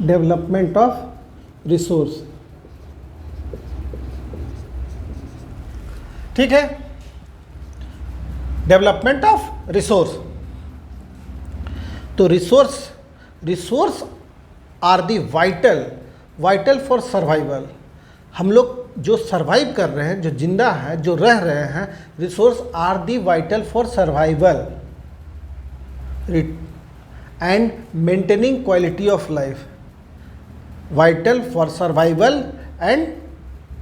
Development of resource. ठीक है, development of resource. तो resource are the vital for survival. हम लोग जो सर्वाइव कर रहे हैं, जो जिंदा है, जो रह रहे हैं, resource are the vital for survival and maintaining quality of life. Vital for survival and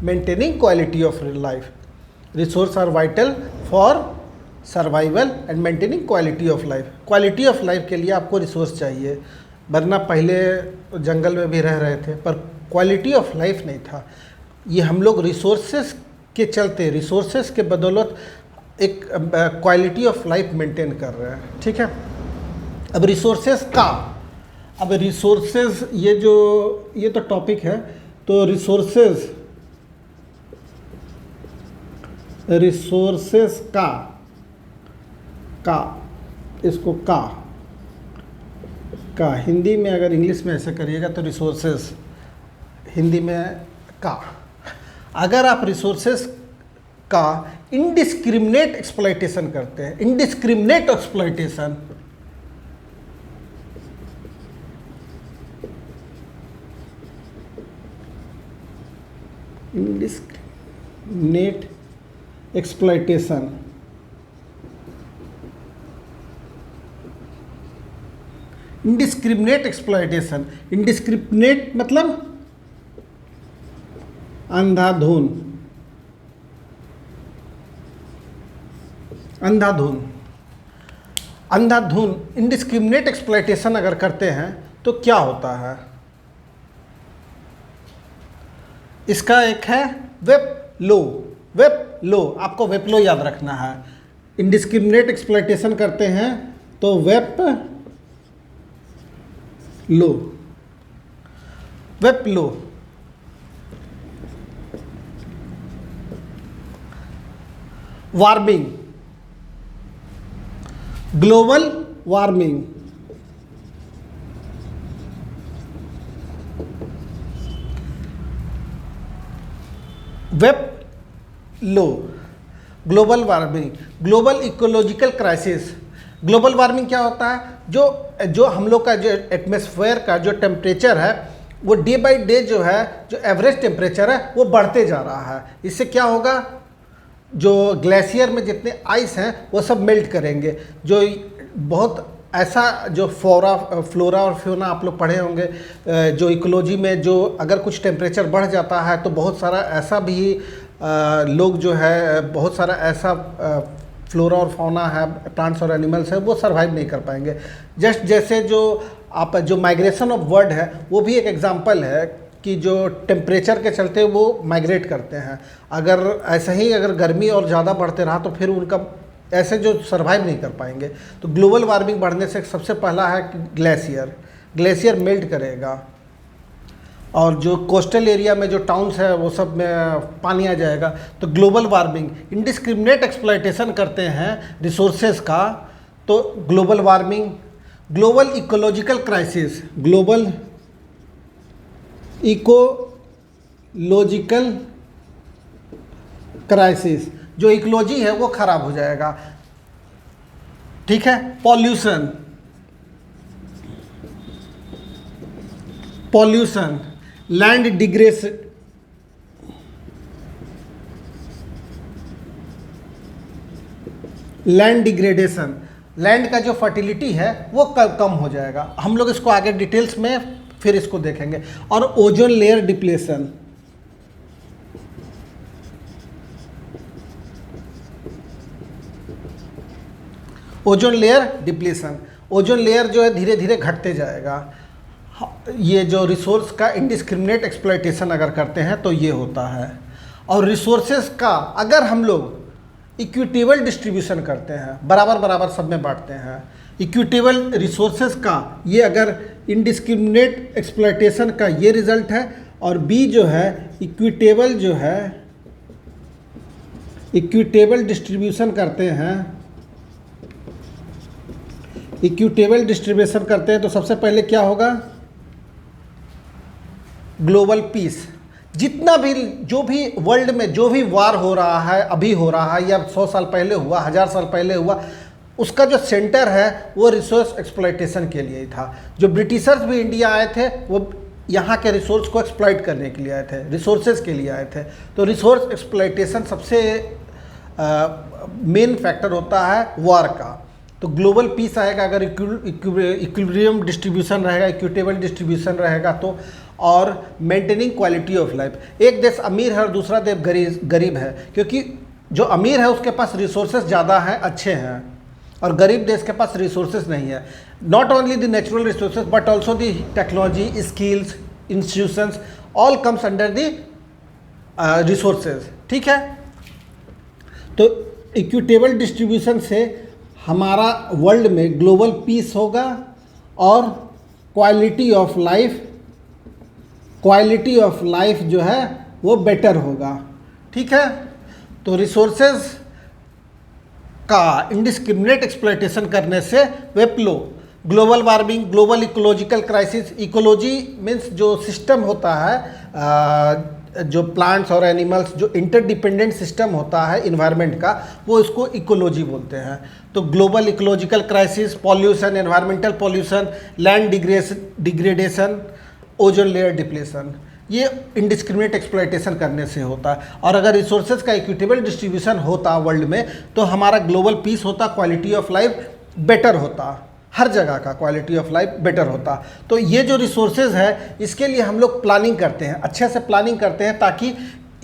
maintaining quality of life. Resource are vital for survival and maintaining quality of life. Quality of life के लिए आपको resource चाहिए, वरना पहले जंगल में भी रह रहे थे पर क्वालिटी ऑफ लाइफ नहीं था। ये हम लोग रिसोर्सेस के चलते, रिसोर्सेस के बदौलत एक क्वालिटी ऑफ लाइफ मेंटेन कर रहे हैं। ठीक है, अब रिसोर्सेस का, अब रिसोर्सेस ये तो टॉपिक है। तो रिसोर्सेस इसको का हिंदी में, अगर इंग्लिश में ऐसे करिएगा तो रिसोर्सेस, हिंदी में का। अगर आप रिसोर्सेस का इनडिस्क्रिमिनेट एक्सप्लॉयटेशन करते हैं, indiscriminate exploitation, indiscriminate exploitation, indiscriminate exploitation, indiscriminate मतलब अंधाधुन, अंधाधुन इनडिस्क्रिमिनेट एक्सप्लॉयटेशन अगर करते हैं तो क्या होता है? इसका एक है वेप लो, आपको वेप लो याद रखना है। इनडिस्क्रिमिनेट एक्सप्लॉयटेशन करते हैं तो वेप लो। वार्मिंग, ग्लोबल वार्मिंग, वेप लो, global warming, global ecological crisis. Global warming क्या होता है? जो हम लोग का जो एटमॉस्फेयर का जो टेम्परेचर है वो डे बाय डे जो है, जो एवरेज टेम्परेचर है वो बढ़ते जा रहा है। इससे क्या होगा? जो ग्लेशियर में जितने आइस हैं वो सब मेल्ट करेंगे। जो बहुत ऐसा जो फ्लोरा और फ्योना आप लोग पढ़े होंगे, जो इकोलॉजी में जो अगर कुछ टेम्परेचर बढ़ जाता है तो बहुत सारा ऐसा भी लोग जो है, बहुत सारा ऐसा फ्लोरा और फौना है, प्लांट्स और एनिमल्स है, वो सर्वाइव नहीं कर पाएंगे। जस्ट जैसे जो माइग्रेशन ऑफ बर्ड है वो भी एक एग्जांपल है कि जो टेम्परेचर के चलते वो माइग्रेट करते हैं। अगर ऐसे ही अगर गर्मी और ज़्यादा बढ़ते रहा तो फिर उनका ऐसे जो सर्वाइव नहीं कर पाएंगे। तो ग्लोबल वार्मिंग बढ़ने से सबसे पहला है कि ग्लेशियर मेल्ट करेगा और जो कोस्टल एरिया में जो टाउन्स है वो सब में पानी आ जाएगा। तो ग्लोबल वार्मिंग, इनडिस्क्रिमिनेट एक्सप्लॉयटेशन करते हैं रिसोर्सेज का, तो global warming. Global ecological crisis, global ecological crisis, जो इकोलॉजी है वो खराब हो जाएगा। ठीक है, पॉल्यूशन, लैंड डिग्रेडेशन, लैंड का जो फर्टिलिटी है वो कम हो जाएगा। हम लोग इसको आगे डिटेल्स में फिर इसको देखेंगे। और ozone layer depletion, ozone layer जो है धीरे धीरे घटते जाएगा। ये जो रिसोर्स का इनडिस्क्रिमिनेट एक्सप्लॉयटेशन अगर करते हैं तो ये होता है। और रिसोर्सेज का अगर हम लोग इक्विटेबल डिस्ट्रीब्यूशन करते हैं, बराबर बराबर सब में बांटते हैं, इक्विटेबल रिसोर्सेज का ये अगर इनडिस्क्रिमिनेट एक्सप्लॉयटेशन का ये रिजल्ट है। और बी जो है इक्विटेबल डिस्ट्रीब्यूशन करते हैं, इक्विटेबल डिस्ट्रीब्यूशन करते हैं तो सबसे पहले क्या होगा? ग्लोबल पीस, जितना भी जो भी वर्ल्ड में जो भी वार हो रहा है, अभी हो रहा है या 100 साल पहले हुआ, 1000 साल पहले हुआ, उसका जो सेंटर है वो रिसोर्स एक्सप्लॉइटेशन के लिए ही था। जो ब्रिटिशर्स भी इंडिया आए थे वो यहाँ के रिसोर्स को एक्सप्लॉइट करने के लिए आए थे, रिसोर्सेज के लिए आए थे। तो रिसोर्स एक्सप्लॉइटेशन सबसे मेन फैक्टर होता है वार का। तो ग्लोबल पीस आएगा अगर इक्विलिब्रियम डिस्ट्रीब्यूशन रहेगा, इक्विटेबल डिस्ट्रीब्यूशन रहेगा तो, और मेंटेनिंग क्वालिटी ऑफ लाइफ। एक देश अमीर है और दूसरा देश गरीब है, क्योंकि जो अमीर है उसके पास रिसोर्सेज ज़्यादा हैं, अच्छे हैं, और गरीब देश के पास रिसोर्सेज नहीं है। Not only the natural resources but also the technology, skills, institutions, all comes under the resources. ठीक है, तो इक्विटेबल डिस्ट्रीब्यूशन से हमारा वर्ल्ड में ग्लोबल पीस होगा और क्वालिटी ऑफ लाइफ जो है वो बेटर होगा। ठीक है, तो रिसोर्सेज का इंडिस्क्रिमिनेट एक्सप्लॉइटेशन करने से वेप्लो, global warming, global ecological crisis. Ecology means जो सिस्टम होता है, जो प्लांट्स और एनिमल्स, जो इंटरडिपेंडेंट सिस्टम होता है इन्वायरमेंट का, वो इसको इकोलॉजी बोलते हैं। तो global ecological crisis, pollution, environmental pollution, land degradation, ozone layer depletion, ये इंडिस्क्रिमिनेट एक्सप्लॉइटेशन करने से होता है। और अगर रिसोर्सेज का इक्विटेबल डिस्ट्रीब्यूशन होता वर्ल्ड में तो हमारा ग्लोबल पीस होता, क्वालिटी ऑफ लाइफ बेटर होता, हर जगह का क्वालिटी ऑफ लाइफ बेटर होता। तो ये जो रिसोर्सेज है इसके लिए हम लोग प्लानिंग करते हैं, अच्छे से प्लानिंग करते हैं ताकि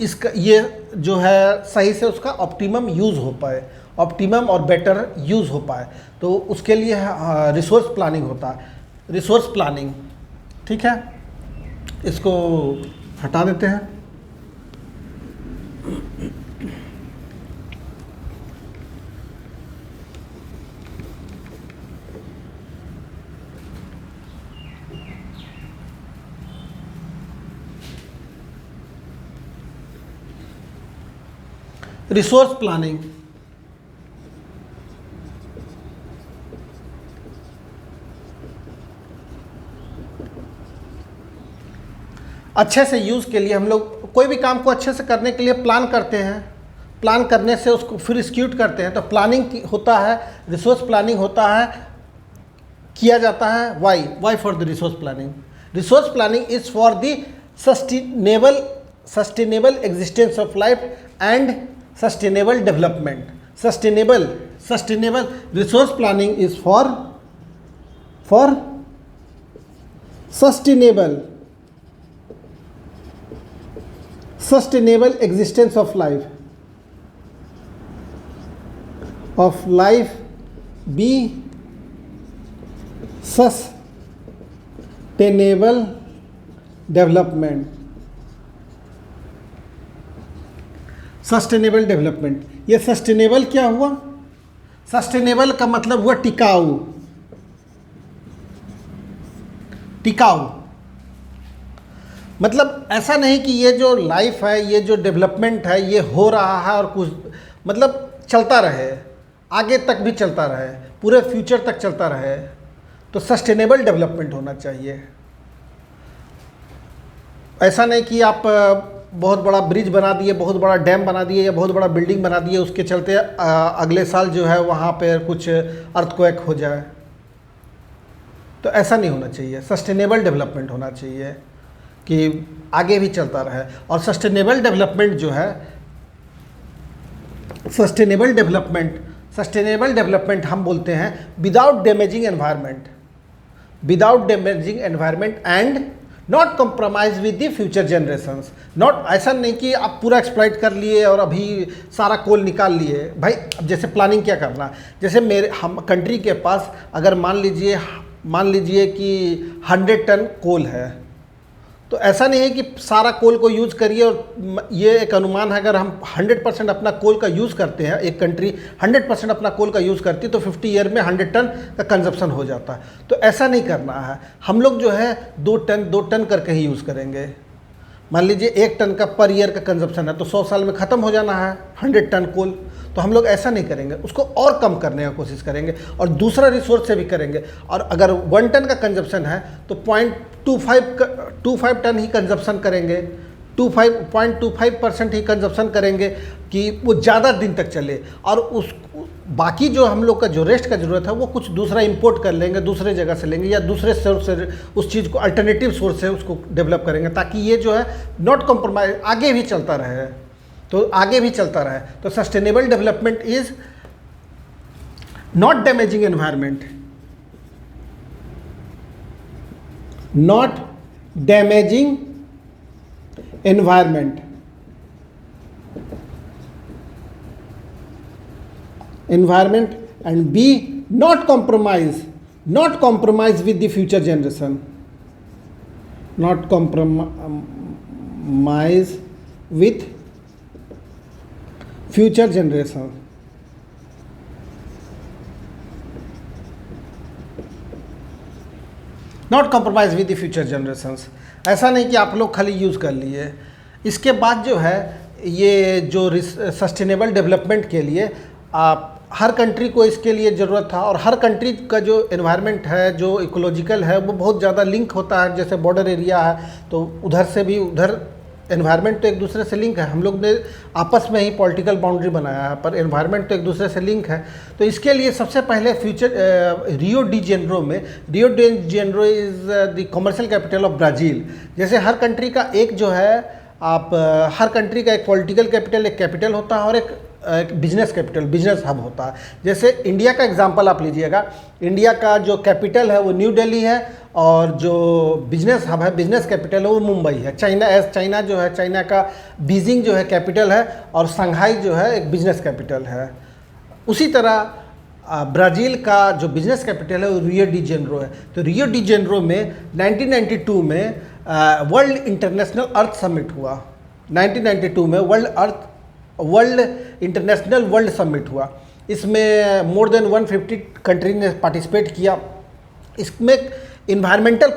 इसका ये जो है सही से उसका ऑप्टिमम यूज़ हो पाए, ऑप्टिमम और बेटर यूज़ हो पाए। तो उसके लिए रिसोर्स प्लानिंग होता है, रिसोर्स प्लानिंग। ठीक है, इसको हटा देते हैं। रिसोर्स प्लानिंग, अच्छे से यूज़ के लिए हम लोग कोई भी काम को अच्छे से करने के लिए प्लान करते हैं, प्लान करने से उसको फिर एक्जीक्यूट करते हैं। तो प्लानिंग होता है, रिसोर्स प्लानिंग होता है, किया जाता है। Why for the resource planning? Resource planning is for the sustainable existence of life and sustainable development. Sustainable resource planning is for sustainable existence of life be sustainable development। Sustainable development, ये sustainable क्या हुआ? Sustainable का मतलब हुआ टिकाऊ, टिकाऊ मतलब ऐसा नहीं कि ये जो लाइफ है, ये जो डेवलपमेंट है, ये हो रहा है और कुछ मतलब चलता रहे, आगे तक भी चलता रहे, पूरे फ्यूचर तक चलता रहे। तो सस्टेनेबल डेवलपमेंट होना चाहिए। ऐसा नहीं कि आप बहुत बड़ा ब्रिज बना दिए, बहुत बड़ा डैम बना दिए या बहुत बड़ा बिल्डिंग बना दिए, उसके चलते अगले साल जो है वहाँ पे कुछ अर्थक्वेक हो जाए। तो ऐसा नहीं होना चाहिए। सस्टेनेबल डेवलपमेंट होना चाहिए कि आगे भी चलता रहे। और सस्टेनेबल डेवलपमेंट जो है, सस्टेनेबल डेवलपमेंट हम बोलते हैं without damaging environment and not compromise with the future generations. Not, ऐसा नहीं कि आप पूरा एक्सप्लॉइट कर लिए और अभी सारा कोल निकाल लिए। भाई अब जैसे प्लानिंग क्या करना, जैसे हम कंट्री के पास अगर मान लीजिए कि 100 टन कोल है, तो ऐसा नहीं है कि सारा कोल को यूज़ करिए। और ये एक अनुमान है, अगर हम 100% अपना कोल का यूज़ करते हैं, एक कंट्री 100% अपना कोल का यूज़ करती है तो 50 ईयर में 100 टन का कंजप्शन हो जाता है। तो ऐसा नहीं करना है, हम लोग जो है 2 टन करके ही यूज़ करेंगे। मान लीजिए 1 टन का पर ईयर का कंजप्शन है, तो 100 साल में ख़त्म हो जाना है 100 टन कोल। तो हम लोग ऐसा नहीं करेंगे, उसको और कम करने का कोशिश करेंगे और दूसरा रिसोर्स से भी करेंगे। और अगर 1 टन का कंजप्शन है तो 0.25 टन ही कंजप्शन करेंगे, 0.25% ही कंजप्शन करेंगे कि वो ज़्यादा दिन तक चले। और उस बाकी जो हम लोग का जो रेस्ट का ज़रूरत है वो कुछ दूसरा इंपोर्ट कर लेंगे, दूसरे जगह से लेंगे या दूसरे सोर्स से उस चीज़ को अल्टरनेटिव सोर्स से उसको डेवलप करेंगे, ताकि ये जो है नॉट कॉम्प्रोमाइज आगे भी चलता रहे, तो आगे भी चलता रहे। तो sustainable development is not damaging environment, not damaging environment and B, not compromise with the future generation, not compromise with future generation। Not compromise with the future generations, ऐसा नहीं कि आप लोग खाली यूज़ कर लिए। इसके बाद जो है ये जो सस्टेनेबल डेवलपमेंट के लिए आप हर कंट्री को इसके लिए ज़रूरत था, और हर कंट्री का जो एनवायरनमेंट है, जो इकोलॉजिकल है, वो बहुत ज़्यादा लिंक होता है। जैसे बॉर्डर एरिया है तो उधर से भी उधर एनवायरनमेंट तो एक दूसरे से लिंक है। हम लोग ने आपस में ही पॉलिटिकल बाउंड्री बनाया है, पर एनवायरनमेंट तो एक दूसरे से लिंक है। तो इसके लिए सबसे पहले रियो डी जेनेरो में, Rio de Janeiro is the commercial capital of Brazil. जैसे हर कंट्री का एक जो है हर कंट्री का एक पॉलिटिकल कैपिटल, एक कैपिटल होता है, और एक बिजनेस कैपिटल, बिजनेस हब होता है। जैसे इंडिया का एग्जांपल आप लीजिएगा, इंडिया का जो कैपिटल है वो न्यू दिल्ली है, और जो बिजनेस हब है, बिजनेस कैपिटल है वो मुंबई है। चाइना जो है, चाइना का बीजिंग जो है कैपिटल है, और शंघाई जो है एक बिजनेस कैपिटल है। उसी तरह ब्राज़ील का जो बिजनेस कैपिटल है वो रियो डी जेनेरो है। तो रियो डी जेनेरो में 1992 में वर्ल्ड इंटरनेशनल अर्थ समिट हुआ। 1992 में वर्ल्ड इंटरनेशनल वर्ल्ड समिट हुआ। इसमें मोर देन 150 कंट्री ने पार्टिसिपेट किया। इसमें environmental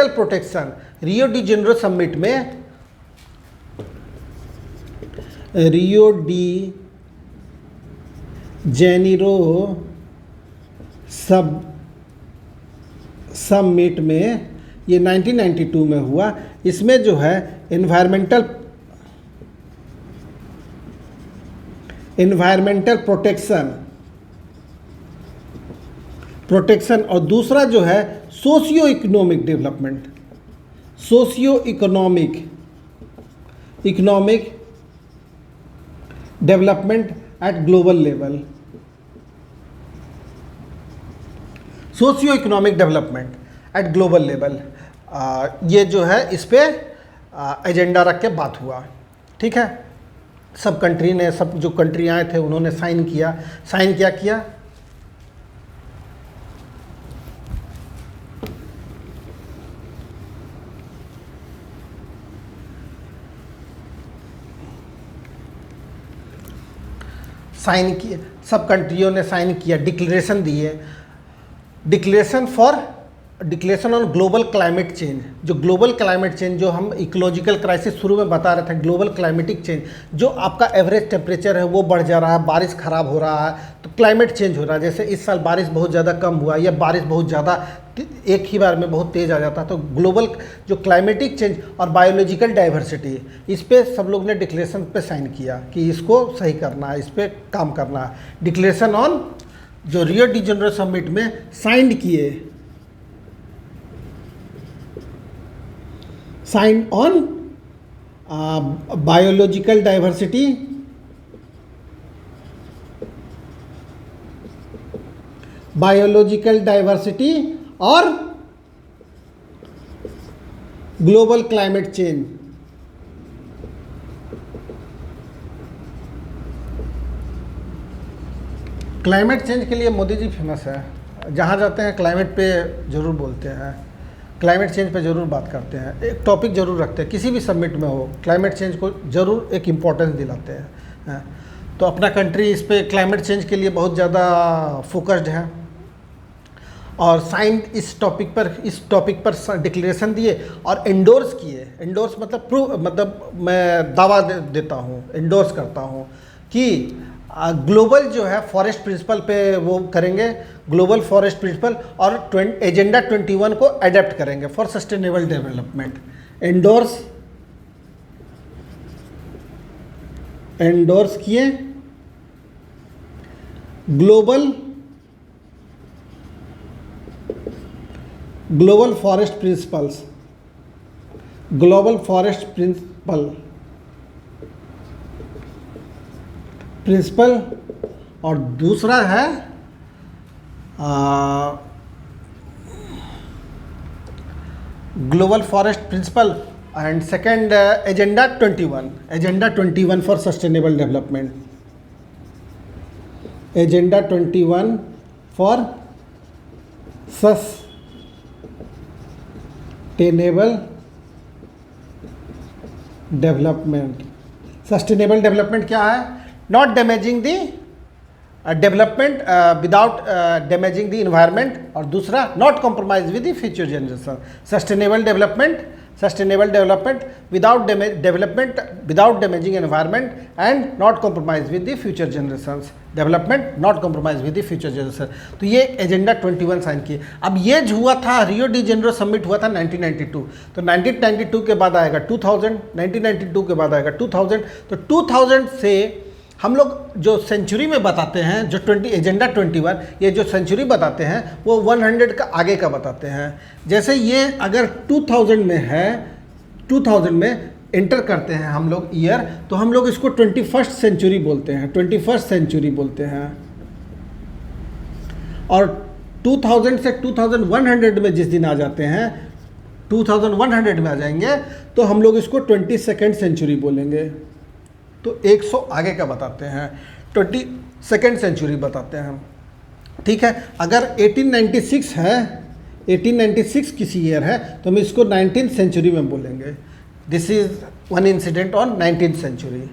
protection Rio de Janeiro summit में, रियो डी जेनेरो समिट में ये 1992 में हुआ। इसमें जो है इन्वायरमेंटल प्रोटेक्शन और दूसरा जो है socio economic development at global level. Socio economic development at global level, ये जो है इस पे एजेंडा रख के बात हुआ। ठीक है, सब कंट्री ने, सब जो कंट्री आए थे उन्होंने साइन किया। सब कंट्रियों ने साइन किया, डिक्लेरेशन दिए, declaration on global climate change. जो ग्लोबल क्लाइमेट चेंज, जो हम इकोलॉजिकल क्राइसिस शुरू में बता रहे थे, ग्लोबल क्लाइमेटिक चेंज, जो आपका एवरेज टेम्परेचर है वो बढ़ जा रहा है, बारिश ख़राब हो रहा है, तो क्लाइमेट चेंज हो रहा है। जैसे इस साल बारिश बहुत ज़्यादा कम हुआ, या बारिश बहुत ज़्यादा एक ही बार में बहुत तेज़ आ जाता है। तो ग्लोबल जो क्लाइमेटिक चेंज और बायोलॉजिकल डाइवर्सिटी, इस पे सब लोग ने डिक्लेरेशन पे साइन किया कि इसको सही करना है, इस पर काम करना है। डिक्लेरेशन ऑन जो रियो डी जेनेरो समिट में साइन किए, साइन ऑन बायोलॉजिकल डाइवर्सिटी और global climate change. Climate change के लिए मोदी जी फेमस है, जहाँ जाते हैं क्लाइमेट पे ज़रूर बोलते हैं, क्लाइमेट चेंज पे ज़रूर बात करते हैं, एक टॉपिक ज़रूर रखते हैं। किसी भी समिट में हो, क्लाइमेट चेंज को ज़रूर एक इम्पोर्टेंस दिलाते हैं। तो अपना कंट्री इस पे क्लाइमेट चेंज के लिए बहुत ज़्यादा फोकस्ड है। और साइन इस टॉपिक पर डिक्लेरेशन दिए और एंडोर्स किए। एंडोर्स मतलब प्रूव, मतलब मैं दावा देता हूँ, एंडोर्स करता हूँ कि ग्लोबल जो है फॉरेस्ट प्रिंसिपल पे वो करेंगे, ग्लोबल फॉरेस्ट प्रिंसिपल, और एजेंडा 21 को अडेप्ट करेंगे फॉर सस्टेनेबल डेवलपमेंट। एंडोर्स किए ग्लोबल फॉरेस्ट प्रिंसिपल और दूसरा है global forest principle and second agenda 21 for sustainable development, agenda 21 for sustainable development. Sustainable development क्या है? Not damaging the development without damaging the environment, और दूसरा not compromise with the future generation. Sustainable development without damaging environment and not compromise with the future generations, development not compromise with the future generation. तो ये agenda 21 sign किए। अब ये जो हुआ था, रियो डी जेनेरो समिट हुआ था 1992, तो 1992 के बाद आएगा 2000, 1992 के बाद आएगा 2000, तो 2000 से हम लोग जो सेंचुरी में बताते हैं, जो एजेंडा 21, ये जो सेंचुरी बताते हैं वो 100 का आगे का बताते हैं। जैसे ये अगर 2000 में है, 2000 में एंटर करते हैं हम लोग ईयर, तो हम लोग इसको 21st सेंचुरी बोलते हैं, 21st सेंचुरी बोलते हैं। और 2000 से 2100 में जिस दिन आ जाते हैं, 2100 में आ जाएंगे, तो हम लोग इसको 22nd सेंचुरी बोलेंगे। तो 100 आगे का बताते हैं, 22nd सेंचुरी बताते हैं हम, ठीक है। अगर 1896 है, 1896 किसी ईयर है, तो हम इसको 19th सेंचुरी में बोलेंगे। This is one incident on 19th century.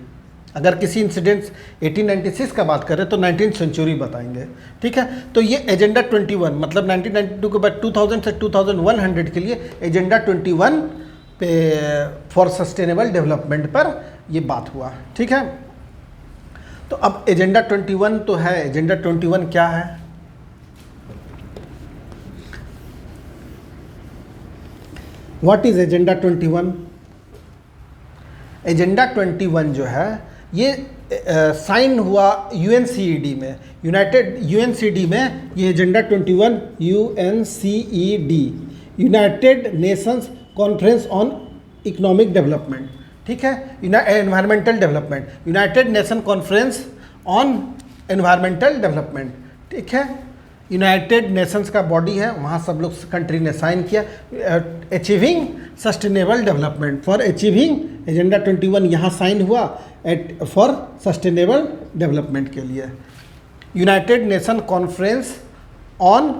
अगर किसी इंसिडेंट 1896 का बात करें तो 19th सेंचुरी बताएंगे, ठीक है। तो ये एजेंडा 21 मतलब 1992 के बाद 2000 से 2100 के लिए एजेंडा 21 पे फॉर सस्टेनेबल डेवलपमेंट पर ये बात हुआ, ठीक है। तो अब एजेंडा 21 तो है, एजेंडा 21 क्या है? What is agenda 21? एजेंडा 21 जो है ये साइन हुआ यूएनसीईडी में, यूएनसीईडी में ये agenda 21 UNCED, United Nations Conference on Economic Development, ठीक है, environmental development, United Nation Conference on Environmental Development, ठीक है। यूनाइटेड नेशंस का बॉडी है, वहाँ सब लोग कंट्री ने साइन किया। Achieving sustainable development, for achieving agenda 21 यहाँ साइन हुआ फॉर सस्टेनेबल डेवलपमेंट के लिए। United Nation Conference on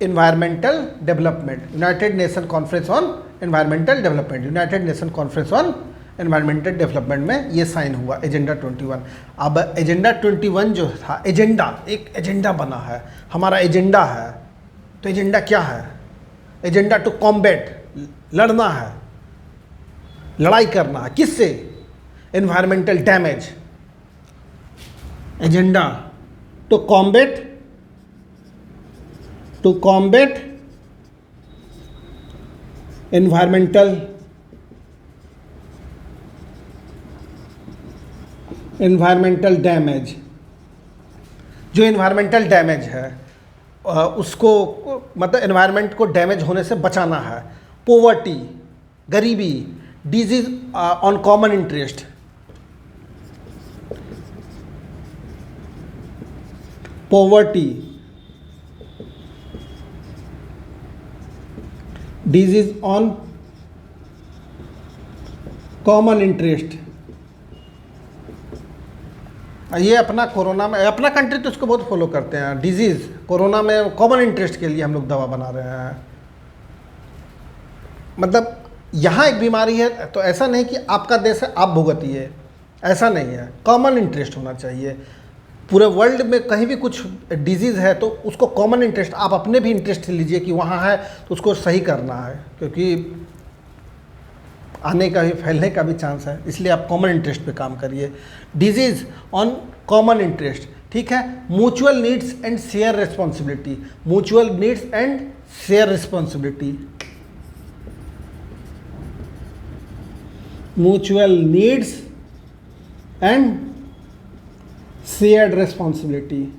Environmental development, United Nation Conference on Environmental development, United Nation Conference on Environmental development में ये साइन हुआ agenda 21। अब agenda 21 जो था, एजेंडा एक एजेंडा बना है, हमारा एजेंडा है। तो एजेंडा क्या है? एजेंडा टू कॉम्बैट, लड़ना है, लड़ाई करना है, किससे? Environmental damage. Agenda to combat environmental damage. जो एनवायरमेंटल डैमेज है उसको मतलब एनवायरमेंट को डैमेज होने से बचाना है। पोवर्टी, गरीबी, disease on common interest, poverty, disease on common interest. ये अपना कोरोना में, अपना कंट्री तो इसको बहुत फॉलो करते हैं। डिजीज़ कोरोना में कॉमन इंटरेस्ट के लिए हम लोग दवा बना रहे हैं। मतलब यहाँ एक बीमारी है तो ऐसा नहीं कि आपका देश है आप भुगतिए, ऐसा नहीं है। कॉमन इंटरेस्ट होना चाहिए। पूरे वर्ल्ड में कहीं भी कुछ डिजीज़ है तो उसको कॉमन इंटरेस्ट, आप अपने भी इंटरेस्ट लीजिए कि वहाँ है तो उसको सही करना है, क्योंकि आने का भी फैलने का भी चांस है, इसलिए आप कॉमन इंटरेस्ट पे काम करिए। डिजीज़ ऑन कॉमन इंटरेस्ट, ठीक है। Mutual needs and share responsibility, mutual needs and share responsibility, mutual needs and shared responsibility.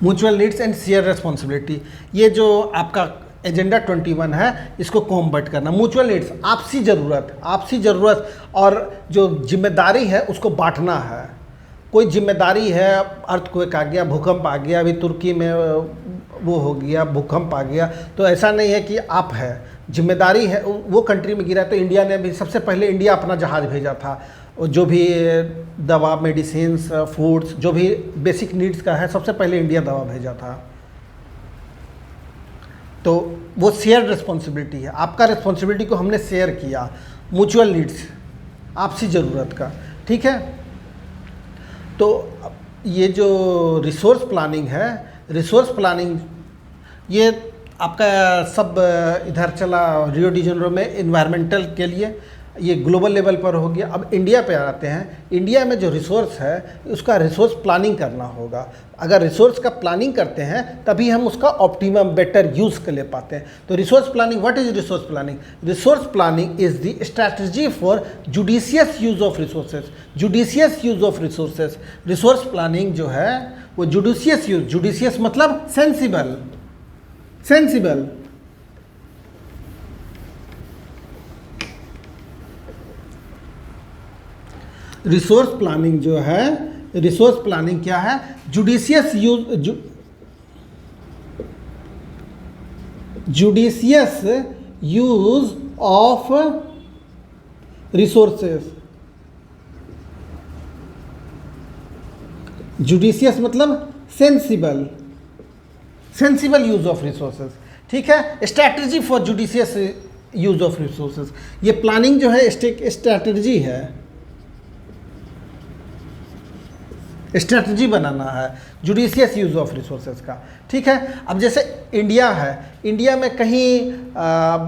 Mutual needs and share responsibility, ये जो आपका एजेंडा 21 है इसको कॉम्बैट करना। म्यूचुअल नीड्स, आपसी ज़रूरत और जो जिम्मेदारी है उसको बांटना है। कोई जिम्मेदारी है, अर्थक्वेक आ गया, भूकंप आ गया, अभी तुर्की में वो हो गया, भूकंप आ गया, तो ऐसा नहीं है कि आप है, जिम्मेदारी है, वो कंट्री में गिरा तो इंडिया ने भी सबसे पहले इंडिया अपना जहाज़ भेजा था, जो भी दवा, मेडिसिन्स, फूड्स, जो भी बेसिक नीड्स का है, सबसे पहले इंडिया दवा भेजा था। तो वो शेयर रिस्पॉन्सिबिलिटी है, आपका रिस्पॉन्सिबिलिटी को हमने शेयर किया। म्यूचुअल नीड्स, आपसी ज़रूरत का, ठीक है। तो ये जो रिसोर्स प्लानिंग है, रिसोर्स प्लानिंग ये आपका सब इधर चला रियो डी जेनेरो में इन्वायरमेंटल के लिए, ये ग्लोबल लेवल पर हो गया। अब इंडिया पे आते हैं, इंडिया में जो रिसोर्स है उसका रिसोर्स प्लानिंग करना होगा। अगर रिसोर्स का प्लानिंग करते हैं तभी हम उसका ऑप्टिमम बेटर यूज़ कर ले पाते हैं। तो resource planning, what is resource planning? Resource planning is the strategy for judicious use of resources, judicious use of resources. Resource planning जो है वो जुडिशियस यूज, जुडिशियस मतलब सेंसिबल, सेंसिबल। रिसोर्स प्लानिंग जो है, रिसोर्स प्लानिंग क्या है? Judicious use, judicious use of resources. Judicious मतलब sensible, sensible use of resources, ठीक है। Strategy for judicious use of resources, ये प्लानिंग जो है स्ट्रैटेजी है, स्ट्रैटेजी बनाना है जुडिशियस यूज ऑफ रिसोर्सेज का, ठीक है। अब जैसे इंडिया है, इंडिया में कहीं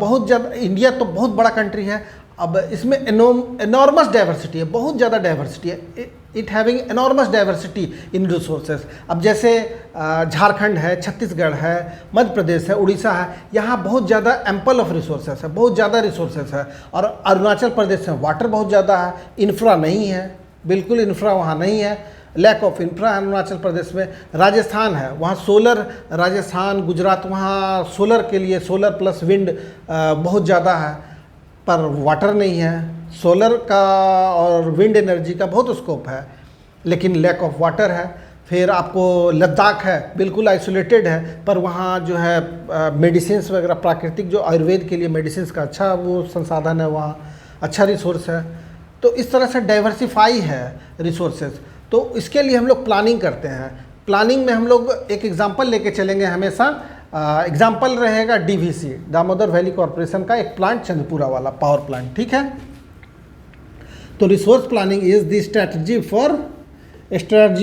बहुत ज़्यादा, इंडिया तो बहुत बड़ा कंट्री है, अब इसमें एनॉर्मस डाइवर्सिटी है, बहुत ज़्यादा डाइवर्सिटी है, it having enormous diversity in resources. अब जैसे झारखंड है, छत्तीसगढ़ है, मध्य प्रदेश है, उड़ीसा है, यहाँ बहुत ज़्यादा एम्पल ऑफ रिसोर्सेज है, बहुत ज़्यादा रिसोर्सेज है। और अरुणाचल प्रदेश में वाटर बहुत ज़्यादा है, इंफ्रा नहीं है, बिल्कुल इंफ्रा वहाँ नहीं है, lack of infra Arunachal Pradesh में। राजस्थान है, वहाँ सोलर, राजस्थान, गुजरात, वहाँ सोलर के लिए, सोलर प्लस विंड बहुत ज़्यादा है, पर वाटर नहीं है। सोलर का और विंड एनर्जी का बहुत स्कोप है, लेकिन लैक ऑफ वाटर है। फिर आपको लद्दाख है, बिल्कुल आइसोलेटेड है, पर वहाँ जो है मेडिसिन्स वगैरह, प्राकृतिक जो आयुर्वेद के लिए मेडिसिन्स का अच्छा वो संसाधन है, वहाँ अच्छा रिसोर्स है। तो इस तरह से डाइवर्सिफाई है रिसोर्सेज। तो इसके लिए हम लोग प्लानिंग करते हैं। प्लानिंग में हम लोग एक एग्जांपल लेके चलेंगे हमेशा। एग्जांपल रहेगा डीवीसी, दामोदर वैली कॉरपोरेशन का एक प्लांट, चंद्रपुरा वाला पावर प्लांट, ठीक है। तो resource planning is the strategy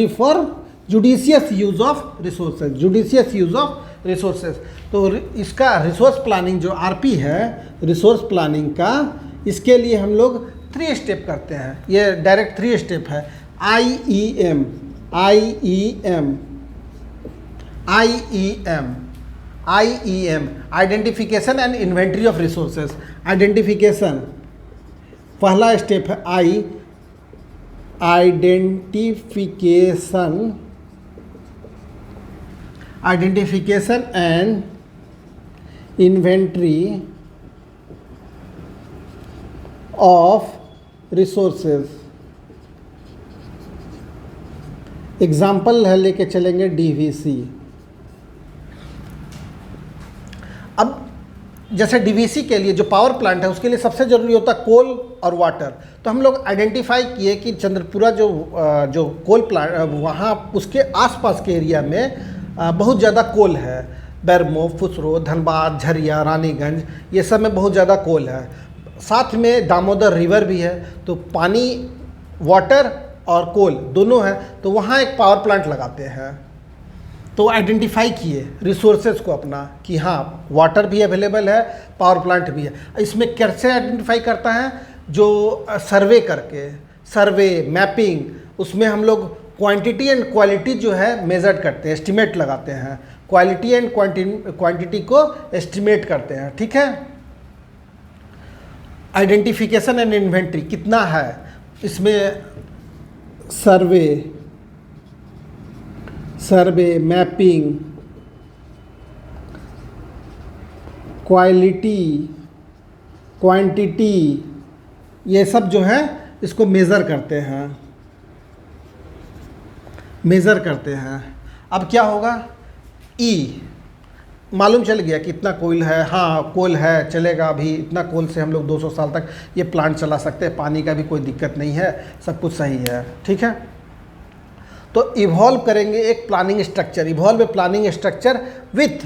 for judicious use of resources, judicious use of resources. तो इसका रिसोर्स प्लानिंग जो आरपी है, रिसोर्स प्लानिंग का, इसके लिए हम लोग 3 स्टेप करते हैं। ये डायरेक्ट 3 स्टेप है। IEM, identification and inventory of resources. Identification पहला स्टेप है, identification and inventory of resources. Example है लेके चलेंगे डीवीसी। अब जैसे डीवीसी के लिए जो पावर प्लांट है उसके लिए सबसे ज़रूरी होता है कोल और वाटर। तो हम लोग आइडेंटिफाई किए कि चंद्रपुरा जो कोल प्लांट, वहाँ उसके आसपास के एरिया में बहुत ज़्यादा कोल है। बैरमो, फुसरो, धनबाद, झरिया, रानीगंज, ये सब में बहुत ज़्यादा कोल है। साथ में दामोदर रिवर भी है, तो पानी, वाटर और कोल दोनों है, तो वहाँ एक पावर प्लांट लगाते हैं। तो आइडेंटिफाई किए रिसोर्सेज को अपना कि हाँ वाटर भी अवेलेबल है, पावर प्लांट भी है। इसमें कैसे आइडेंटिफाई करता है? जो सर्वे करके, सर्वे मैपिंग, उसमें हम लोग क्वांटिटी एंड क्वालिटी जो है मेजर करते हैं, एस्टिमेट लगाते हैं, क्वालिटी एंड क्वांटिटी को एस्टिमेट करते हैं। ठीक है। आइडेंटिफिकेशन एंड इन्वेंट्री कितना है, इसमें सर्वे मैपिंग, क्वालिटी, क्वांटिटी, ये सब जो है इसको मेज़र करते हैं। अब क्या होगा? ई मालूम चल गया कि इतना कोल है, हाँ कोल है, चलेगा, अभी इतना कोल से हम लोग 200 साल तक ये प्लांट चला सकते हैं, पानी का भी कोई दिक्कत नहीं है, सब कुछ सही है। ठीक है। तो इवॉल्व करेंगे एक planning structure, evolve planning structure with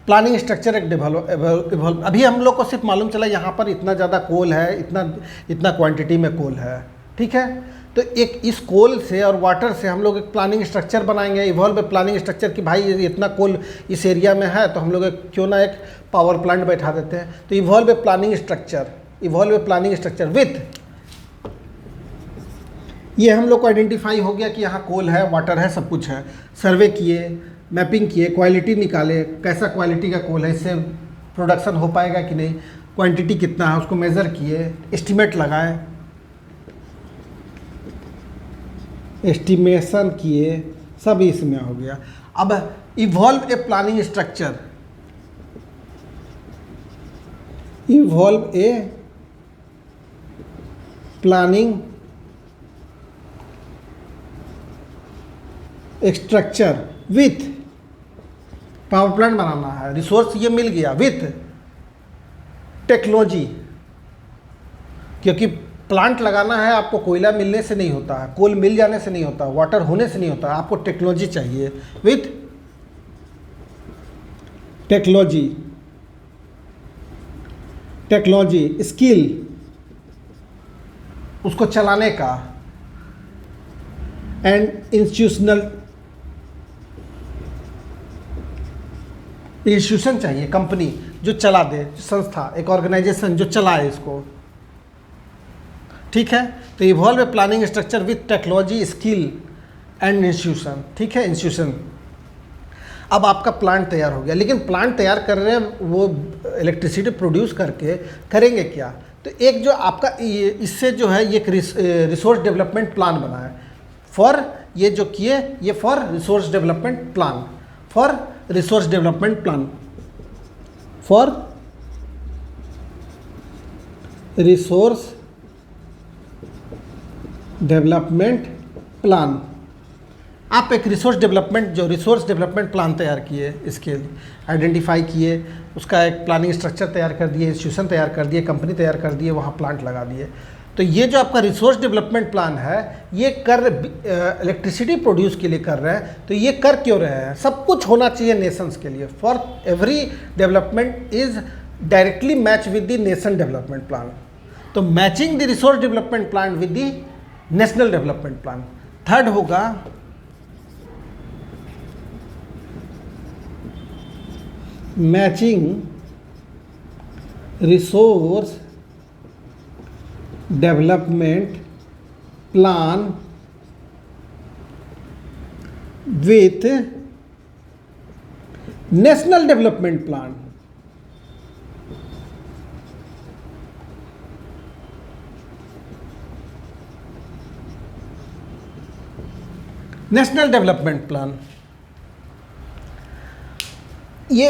planning structure एक इवॉल्व। अभी हम लोग को सिर्फ मालूम चला यहाँ पर इतना ज़्यादा कोल है, इतना क्वांटिटी में कोल है। ठीक है। तो एक इस कोल से और वाटर से हम लोग एक प्लानिंग स्ट्रक्चर बनाएंगे, इवॉल्व प्लानिंग स्ट्रक्चर कि भाई ये इतना कोल इस एरिया में है, तो हम लोग क्यों ना एक पावर प्लांट बैठा देते हैं। तो इवॉल्व प्लानिंग स्ट्रक्चर विथ, ये हम लोग को आइडेंटिफाई हो गया कि यहाँ कोल है, वाटर है, सब कुछ है। सर्वे किए, मैपिंग किए, क्वालिटी निकाले, कैसा क्वालिटी का कोल है, इससे प्रोडक्शन हो पाएगा कि नहीं, क्वांटिटी कितना है उसको मेज़र किए, एस्टिमेट लगाए, एस्टिमेशन किए, सब इसमें हो गया। अब evolve a planning structure, evolve a planning structure with, power plant बनाना है, रिसोर्स ये मिल गया, विथ टेक्नोलॉजी, क्योंकि प्लांट लगाना है आपको कोयला मिलने से नहीं होता है, कोल मिल जाने से नहीं होता, वाटर होने से नहीं होता, आपको टेक्नोलॉजी चाहिए। विथ टेक्नोलॉजी स्किल, उसको चलाने का, एंड इंस्टीट्यूशन चाहिए, कंपनी जो चला दे, संस्था, एक ऑर्गेनाइजेशन जो चलाए इसको। ठीक है। तो evolve planning structure with technology, skill and institution. ठीक है, इंस्टीट्यूशन। अब आपका प्लांट तैयार हो गया, लेकिन प्लांट तैयार कर रहे हैं वो इलेक्ट्रिसिटी प्रोड्यूस करके, करेंगे क्या? तो एक जो आपका इससे जो है ये एक रिसोर्स डेवलपमेंट प्लान बना है फॉर, ये जो किए ये for resource development plan, for resource development plan, for resource development plan. आप एक रिसोर्स डेवलपमेंट प्लान तैयार किए, इसके आइडेंटिफाई किए, उसका एक प्लानिंग स्ट्रक्चर तैयार कर दिए, इंस्टीट्यूशन तैयार कर दिए, कंपनी तैयार कर दिए, वहाँ प्लांट लगा दिए। तो ये जो आपका रिसोर्स डेवलपमेंट प्लान है, ये इलेक्ट्रिसिटी प्रोड्यूस के लिए कर रहे हैं। तो ये कर क्यों रहे हैं? सब कुछ होना चाहिए नेशंस के लिए, for every development is directly match with the nation development plan. तो matching the resource development plan with the national development plan. Third होगा matching resource development plan with national development plan. National development plan, ये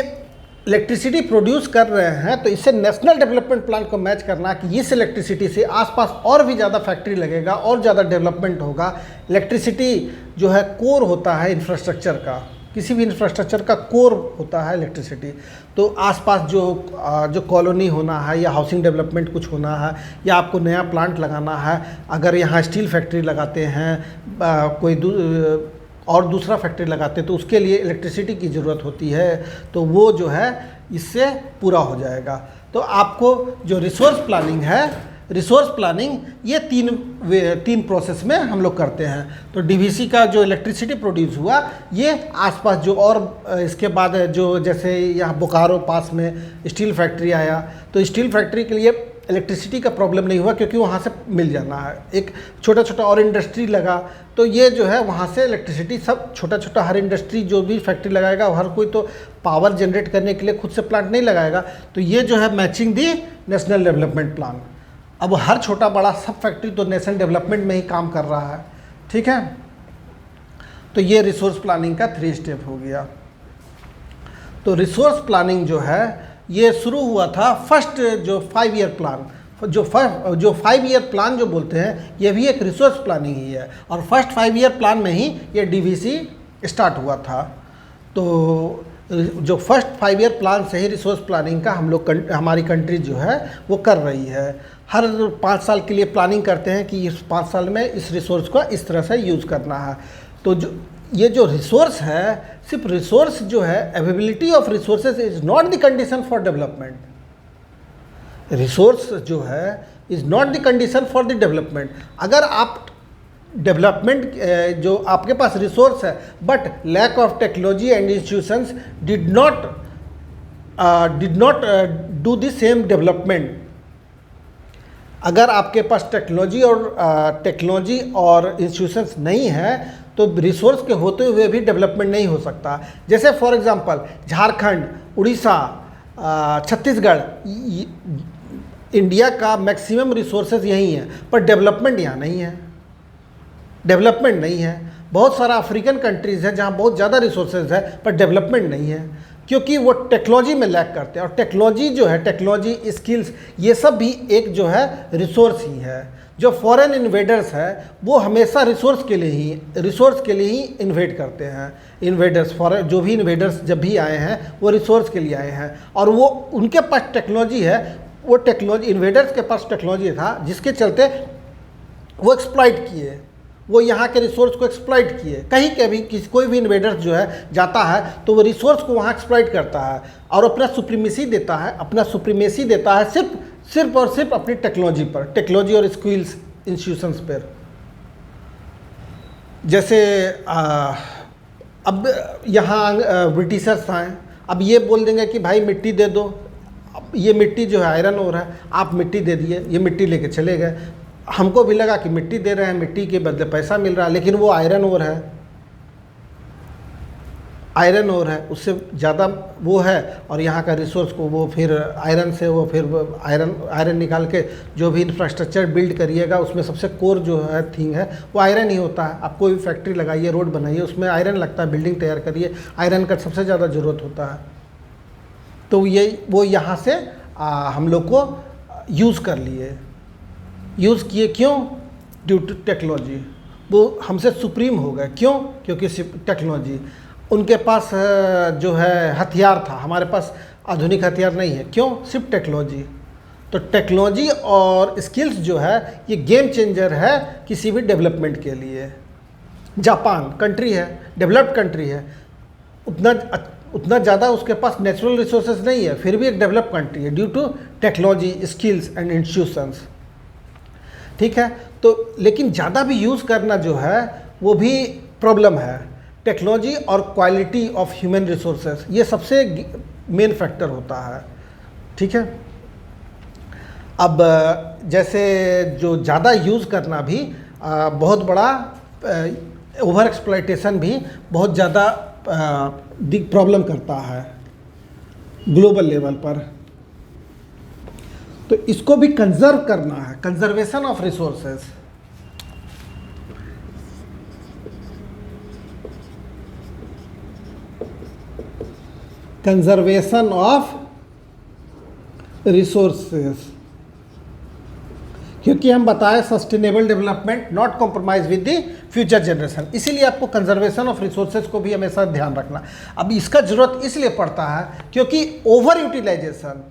electricity produce कर रहे हैं, तो इससे national development plan को match करना कि इस इलेक्ट्रिसिटी से आसपास और भी ज़्यादा फैक्ट्री लगेगा और ज़्यादा डेवलपमेंट होगा। इलेक्ट्रिसिटी जो है कोर होता है इंफ्रास्ट्रक्चर का, किसी भी इंफ्रास्ट्रक्चर का कोर होता है इलेक्ट्रिसिटी। तो आसपास जो कॉलोनी होना है या हाउसिंग डेवलपमेंट कुछ होना है या आपको नया प्लांट लगाना है, अगर यहाँ स्टील फैक्ट्री लगाते हैं, और दूसरा फैक्ट्री लगाते हैं, तो उसके लिए इलेक्ट्रिसिटी की ज़रूरत होती है, तो वो जो है इससे पूरा हो जाएगा। तो आपको जो रिसोर्स प्लानिंग है, रिसोर्स प्लानिंग ये तीन प्रोसेस में हम लोग करते हैं। तो डीवीसी का जो इलेक्ट्रिसिटी प्रोड्यूस हुआ, ये आसपास जो और इसके बाद जो जैसे यहाँ बोकारो पास में स्टील फैक्ट्री आया, तो स्टील फैक्ट्री के लिए इलेक्ट्रिसिटी का प्रॉब्लम नहीं हुआ क्योंकि वहाँ से मिल जाना है। एक छोटा छोटा और इंडस्ट्री लगा, तो ये जो है वहाँ से इलेक्ट्रिसिटी सब छोटा छोटा, हर इंडस्ट्री जो भी फैक्ट्री लगाएगा, हर कोई तो पावर जनरेट करने के लिए खुद से प्लांट नहीं लगाएगा। तो ये जो है मैचिंग दी नेशनल डेवलपमेंट प्लान। अब हर छोटा बड़ा सब फैक्ट्री तो नेशनल डेवलपमेंट में ही काम कर रहा है, ठीक है। तो ये रिसोर्स प्लानिंग का 3 स्टेप हो गया। तो रिसोर्स प्लानिंग जो है ये शुरू हुआ था फर्स्ट जो 5 ईयर प्लान, जो 5 ईयर प्लान जो बोलते हैं, ये भी एक रिसोर्स प्लानिंग ही है। और फर्स्ट 5 ईयर प्लान में ही ये डीवीसी स्टार्ट हुआ था। तो जो फर्स्ट 5 ईयर प्लान से ही रिसोर्स प्लानिंग का हम लोग हमारी कंट्री जो है वो कर रही है। हर 5 साल के लिए प्लानिंग करते हैं कि इस 5 साल में इस रिसोर्स को इस तरह से यूज़ करना है। तो जो ये जो रिसोर्स है, सिर्फ रिसोर्स जो है, availability of resources is not the condition for development. Resource जो है is not the condition for the development. अगर आप डेवलपमेंट जो आपके पास रिसोर्स है but lack of technology and institutions did not do the same development. अगर आपके पास टेक्नोलॉजी और इंस्टीट्यूशंस नहीं है तो रिसोर्स के होते हुए भी डेवलपमेंट नहीं हो सकता। जैसे for example Jharkhand, Orissa, Chhattisgarh, India का मैक्सिमम रिसोर्सेज यही हैं, पर डेवलपमेंट यहाँ नहीं है, डेवलपमेंट नहीं है। बहुत सारा अफ्रीकन कंट्रीज़ है जहाँ बहुत ज़्यादा रिसोर्सेज है पर डेवलपमेंट नहीं है, क्योंकि वो टेक्नोलॉजी में लैक करते हैं। और टेक्नोलॉजी जो है, टेक्नोलॉजी, स्किल्स, ये सब भी एक जो है रिसोर्स ही है। जो फॉरेन इन्वेडर्स है वो हमेशा रिसोर्स के लिए ही इन्वेट करते हैं। इन्वेडर्स, फॉरेन जो भी इन्वेडर्स जब भी आए हैं वो रिसोर्स के लिए आए हैं, और वो उनके पास टेक्नोलॉजी है, वो टेक्नोलॉजी, इन्वेडर्स के पास टेक्नोलॉजी था जिसके चलते वो एक्सप्लॉइट किए, वो यहाँ के रिसोर्स को एक्सप्लॉइट किए। कहीं के भी कोई भी इन्वेडर जो है जाता है तो वो रिसोर्स को वहाँ एक्सप्लॉइट करता है और अपना सुप्रीमेसी देता है, सिर्फ और सिर्फ अपनी टेक्नोलॉजी पर, टेक्नोलॉजी और स्किल्स इंस्टीट्यूशंस पर। जैसे अब यहाँ ब्रिटिशर्स आए, अब ये बोल देंगे कि भाई मिट्टी दे दो। अब ये मिट्टी जो है आयरन ओर है, आप मिट्टी दे दिए, ये मिट्टी लेके चले गए। हमको भी लगा कि मिट्टी दे रहे हैं, मिट्टी के बदले पैसा मिल रहा है, लेकिन वो आयरन ओर है, उससे ज़्यादा वो है। और यहाँ का रिसोर्स को वो फिर आयरन से वो फिर आयरन निकाल के जो भी इंफ्रास्ट्रक्चर बिल्ड करिएगा उसमें सबसे कोर जो है थिंग है वो आयरन ही होता है। आप कोई भी फैक्ट्री लगाइए, रोड बनाइए, उसमें आयरन लगता है, बिल्डिंग तैयार करिए, आयरन का सबसे ज़्यादा ज़रूरत होता है। तो वो यहाँ से हम लोग को यूज़ किए। क्यों? Due to technology. वो हमसे सुप्रीम हो गए। क्यों? क्योंकि टेक्नोलॉजी, उनके पास जो है हथियार था, हमारे पास आधुनिक हथियार नहीं है। क्यों? सिर्फ टेक्नोलॉजी। तो टेक्नोलॉजी और स्किल्स जो है ये गेम चेंजर है किसी भी डेवलपमेंट के लिए। जापान कंट्री है, डेवलप्ड कंट्री है, उतना ज़्यादा उसके पास नेचुरल रिसोर्सेज नहीं है, फिर भी एक डेवलप्ड कंट्री है due to technology, skills and institutions. ठीक है, तो लेकिन ज़्यादा भी यूज़ करना जो है वो भी प्रॉब्लम है। टेक्नोलॉजी और क्वालिटी ऑफ ह्यूमन रिसोर्सेज ये सबसे मेन फैक्टर होता है। ठीक है, अब जैसे जो ज़्यादा यूज़ करना भी बहुत बड़ा ओवर एक्सप्लॉइटेशन भी बहुत ज़्यादा प्रॉब्लम करता है ग्लोबल लेवल पर। तो इसको भी कंजर्व करना है, conservation of resources. Conservation of resources, क्योंकि हम बताएं sustainable development not compromise with the future generation, इसीलिए आपको कंजर्वेशन ऑफ रिसोर्सेज को भी हमेशा ध्यान रखना। अब इसका जरूरत इसलिए पड़ता है क्योंकि ओवर यूटिलाइजेशन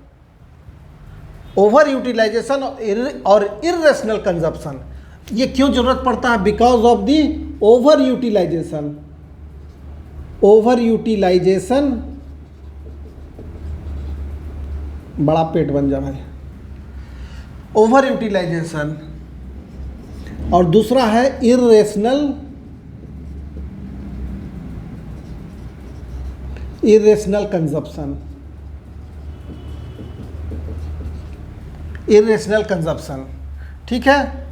और इर्रेशनल कंजप्शन, ये क्यों जरूरत पड़ता है? Because of the over utilization बड़ा पेट बन जा भाई। ओवर यूटिलाइजेशन, और दूसरा है इरेशनल कंजप्शन। इरेशनल कंजप्शन, ठीक है।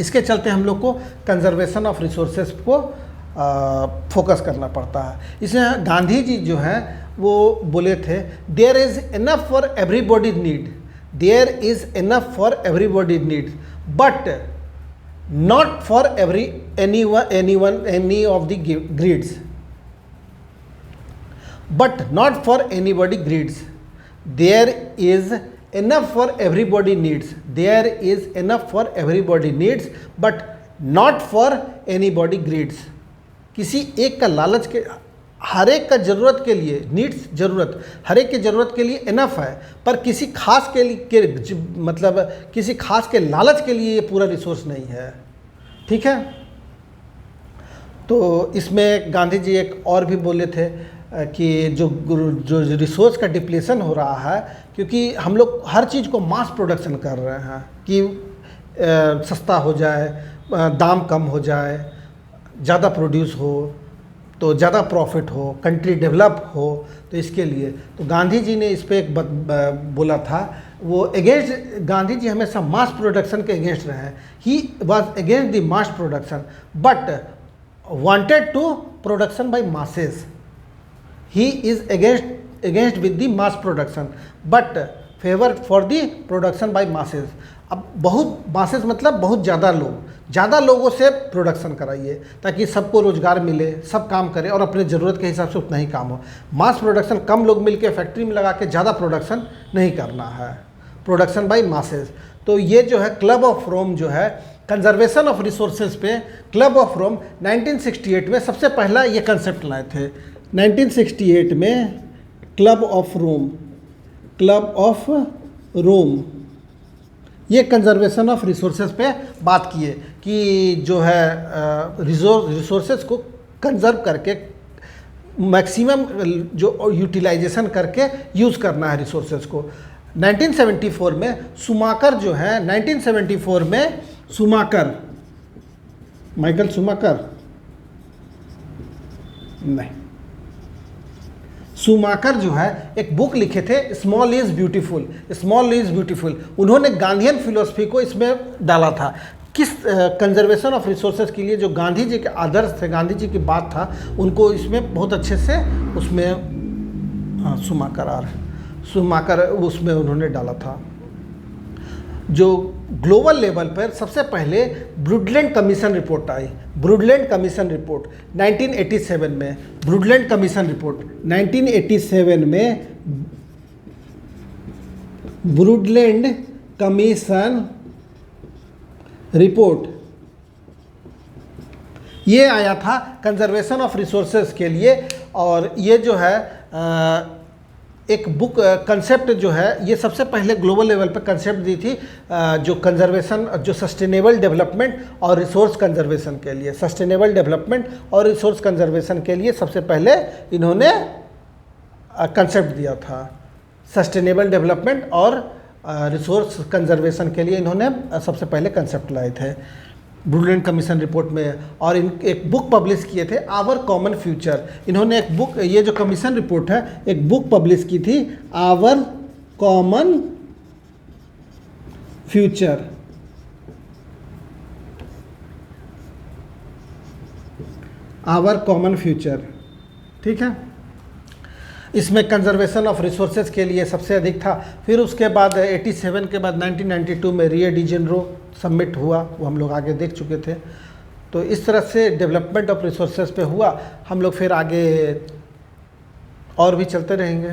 इसके चलते हम लोग को कंजर्वेशन ऑफ रिसोर्सेज को फोकस करना पड़ता है। इसमें गांधी जी जो है वो बोले थे, there is enough for everybody need, there is enough for everybody need, but not for any of the greeds, but not for anybody greeds. There is enough for everybody needs, there is enough for everybody needs, but not for anybody greeds. किसी एक का लालच के, हर एक का ज़रूरत के लिए, नीड्स ज़रूरत, हर एक की ज़रूरत के लिए इनफ है, पर किसी खास के लिए मतलब किसी खास के लालच के लिए ये पूरा रिसोर्स नहीं है, ठीक है। तो इसमें गांधी जी एक और भी बोले थे कि जो रिसोर्स का डिप्लीशन हो रहा है, क्योंकि हम लोग हर चीज़ को मास प्रोडक्शन कर रहे हैं कि सस्ता हो जाए, दाम कम हो जाए, ज़्यादा प्रोड्यूस हो तो ज़्यादा प्रॉफिट हो, कंट्री डेवलप हो, तो इसके लिए तो गांधी जी ने इस पर एक बोला था, वो अगेंस्ट, गांधी जी हमेशा मास प्रोडक्शन के अगेंस्ट रहे हैं। He was against the mass production but wanted to production by masses. He is against with the mass production but favor for the production by masses। अब बहुत masses मतलब बहुत ज़्यादा लोग, ज़्यादा लोगों से प्रोडक्शन कराइए ताकि सबको रोज़गार मिले, सब काम करें और अपने ज़रूरत के हिसाब से उतना ही काम हो। मास प्रोडक्शन कम लोग मिलके फैक्ट्री में लगा के ज़्यादा प्रोडक्शन नहीं करना है, प्रोडक्शन बाय मासेस। तो ये जो है क्लब ऑफ रोम जो है कंजर्वेशन ऑफ रिसोर्सेज पे, क्लब ऑफ रोम 1968 में सबसे पहला ये कंसेप्ट लाए थे। 1968 में क्लब ऑफ रोम ये कंजर्वेशन ऑफ रिसोर्सेज पे बात किए कि जो है रिसोर्सेज को कंजर्व करके मैक्सिमम जो यूटिलाइजेशन करके यूज़ करना है रिसोर्सेज को। 1974 में शुमाकर जो है, 1974 में शुमाकर, माइकल शुमाकर नहीं, शुमाकर जो है एक बुक लिखे थे, small is beautiful, small is beautiful. उन्होंने गांधीयन फिलोसफी को इसमें डाला था, किस कंजर्वेशन ऑफ रिसोर्सेज के लिए जो गांधी जी के आदर्श थे, गांधी जी की बात था, उनको इसमें बहुत अच्छे से उसमें शुमाकर उसमें उन्होंने डाला था। जो ग्लोबल लेवल पर सबसे पहले ब्रुडलैंड कमीशन रिपोर्ट आई, ब्रुडलैंड कमीशन रिपोर्ट 1987 में, ब्रुडलैंड कमीशन रिपोर्ट 1987 में, ब्रुडलैंड कमीशन रिपोर्ट ये आया था कंजर्वेशन ऑफ रिसोर्सेज के लिए। और ये जो है एक बुक कंसेप्ट जो है, ये सबसे पहले ग्लोबल लेवल पर कंसेप्ट दी थी जो कंजर्वेशन, जो सस्टेनेबल डेवलपमेंट और रिसोर्स कंजर्वेशन के लिए, सस्टेनेबल डेवलपमेंट और रिसोर्स कंजर्वेशन के लिए सबसे पहले इन्होंने कंसेप्ट दिया था। सस्टेनेबल डेवलपमेंट और रिसोर्स कंजर्वेशन के लिए इन्होंने सबसे पहले कंसेप्ट लाए थे ब्रुडलैंड कमीशन रिपोर्ट में। और इन एक बुक पब्लिश किए थे, आवर कॉमन फ्यूचर। इन्होंने एक बुक, ये जो कमीशन रिपोर्ट है, एक बुक पब्लिश की थी, our common future. Our common future, ठीक है। इसमें कंजर्वेशन ऑफ रिसोर्सेज के लिए सबसे अधिक था। फिर उसके बाद 87 के बाद 1992 में रियो डी जेनेरो सबमिट हुआ, वो हम लोग आगे देख चुके थे। तो इस तरह से डेवलपमेंट ऑफ रिसोर्सेज पे हुआ। हम लोग फिर आगे और भी चलते रहेंगे।